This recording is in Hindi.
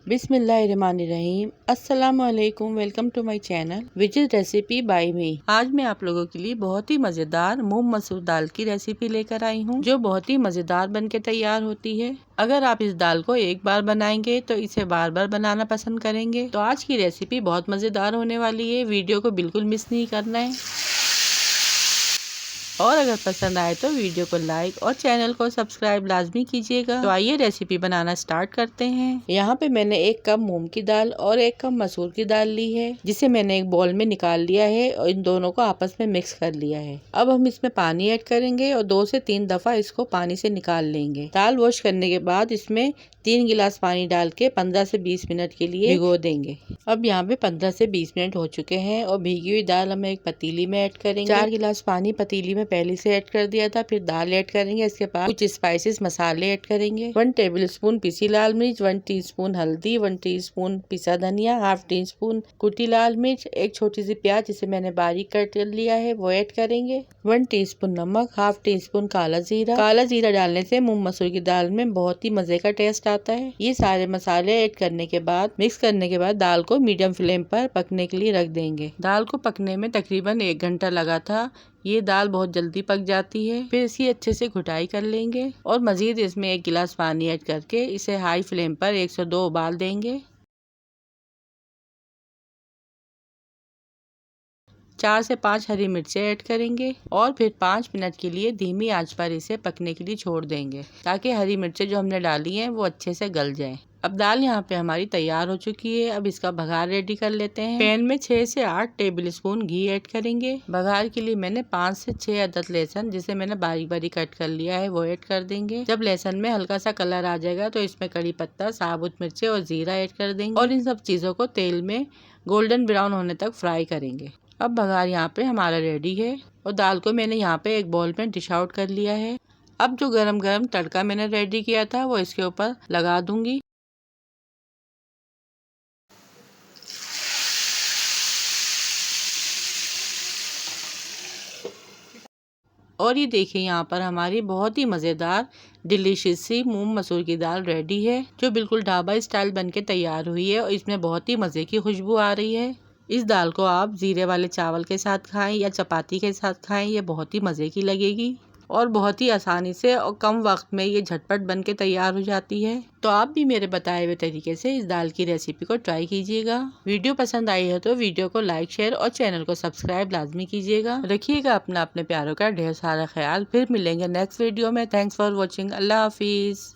बिस्मिल्लाहिर्रहमानिर्रहीम। अस्सलाम वालेकुम। Welcome to my channel which is recipe by me. आज मैं आप लोगों के लिए बहुत ही मजेदार मूंग मसूर दाल की रेसिपी लेकर आई हूँ, जो बहुत ही मजेदार बनके तैयार होती है। अगर आप इस दाल को एक बार बनाएंगे तो इसे बार बार बनाना पसंद करेंगे। तो आज की रेसिपी बहुत मजेदार होने वाली है, वीडियो को बिल्कुल मिस नहीं करना है। और अगर पसंद आए तो वीडियो को लाइक और चैनल को सब्सक्राइब लाजमी कीजिएगा। तो आइए रेसिपी बनाना स्टार्ट करते हैं। यहाँ पे मैंने 1 कप मूंग की दाल और 1 कप मसूर की दाल ली है, जिसे मैंने एक बाउल में निकाल लिया है और इन दोनों को आपस में मिक्स कर लिया है। अब हम इसमें पानी ऐड करेंगे और 2 से 3 दफा इसको पानी से निकाल लेंगे। दाल वॉश करने के बाद इसमें 3 गिलास पानी डाल के 15 से 20 मिनट के लिए भिगो देंगे। अब यहाँ पे 15 से 20 मिनट हो चुके हैं और भीगी हुई दाल हम एक पतीली में ऐड करेंगे। 4 गिलास पानी पतीली में पहले से ऐड कर दिया था, फिर दाल ऐड करेंगे। इसके बाद कुछ स्पाइसेस मसाले ऐड करेंगे। 1 टेबलस्पून पिसी लाल मिर्च, 1 टीस्पून हल्दी, 1 टीस्पून पिसा धनिया, हाफ टीस्पून कुटी लाल मिर्च, एक छोटी सी प्याज जिसे मैंने बारीक कट कर लिया है वो ऐड करेंगे। 1 टीस्पून नमक, हाफ टीस्पून काला जीरा। काला जीरा डालने से मूंग मसूर की दाल में बहुत ही मजे का टेस्ट आता है। ये सारे मसाले ऐड करने के बाद मिक्स करने के बाद दाल को मीडियम फ्लेम पर पकने के लिए रख देंगे। दाल को पकने में तकरीबन 1 घंटा लगा था। ये दाल बहुत जल्दी पक जाती है। फिर इसकी अच्छे से घुटाई कर लेंगे और मजीद इसमें 1 गिलास पानी ऐड करके इसे हाई फ्लेम पर 102 उबाल देंगे। 4 से 5 हरी मिर्चें ऐड करेंगे और फिर 5 मिनट के लिए धीमी आंच पर इसे पकने के लिए छोड़ देंगे, ताकि हरी मिर्चें जो हमने डाली हैं वो अच्छे से गल जाएं। अब दाल यहाँ पे हमारी तैयार हो चुकी है। अब इसका बघार रेडी कर लेते हैं। पैन में 6 से 8 टेबलस्पून घी ऐड करेंगे। बघार के लिए मैंने 5 से 6 अदद लहसुन, जिसे मैंने बारीक बारीक कट कर लिया है, वो ऐड कर देंगे। जब लहसुन में हल्का सा कलर आ जाएगा तो इसमें कड़ी पत्ता, साबुत मिर्चें और जीरा ऐड कर देंगे और इन सब चीजों को तेल में गोल्डन ब्राउन होने तक फ्राई करेंगे। अब बघार यहाँ पे हमारा रेडी है और दाल को मैंने यहाँ पे एक बाउल में डिश आउट कर लिया है। अब जो गरम गरम तड़का मैंने रेडी किया था वो इसके ऊपर लगा दूंगी। और ये देखिए यहाँ पर हमारी बहुत ही मज़ेदार डिलीशियस सी मूंग मसूर की दाल रेडी है, जो बिल्कुल ढाबा स्टाइल बनके तैयार हुई है और इसमें बहुत ही मज़े की खुशबू आ रही है। इस दाल को आप जीरे वाले चावल के साथ खाएं या चपाती के साथ खाएं, ये बहुत ही मज़े की लगेगी और बहुत ही आसानी से और कम वक्त में ये झटपट बन के तैयार हो जाती है। तो आप भी मेरे बताए हुए तरीके से इस दाल की रेसिपी को ट्राई कीजिएगा। वीडियो पसंद आई है तो वीडियो को लाइक, शेयर और चैनल को सब्सक्राइब लाजमी कीजिएगा। रखिएगा अपने प्यारों का ढेर सारा ख्याल। फिर मिलेंगे नेक्स्ट वीडियो में। Thanks for watching. Allah Hafiz.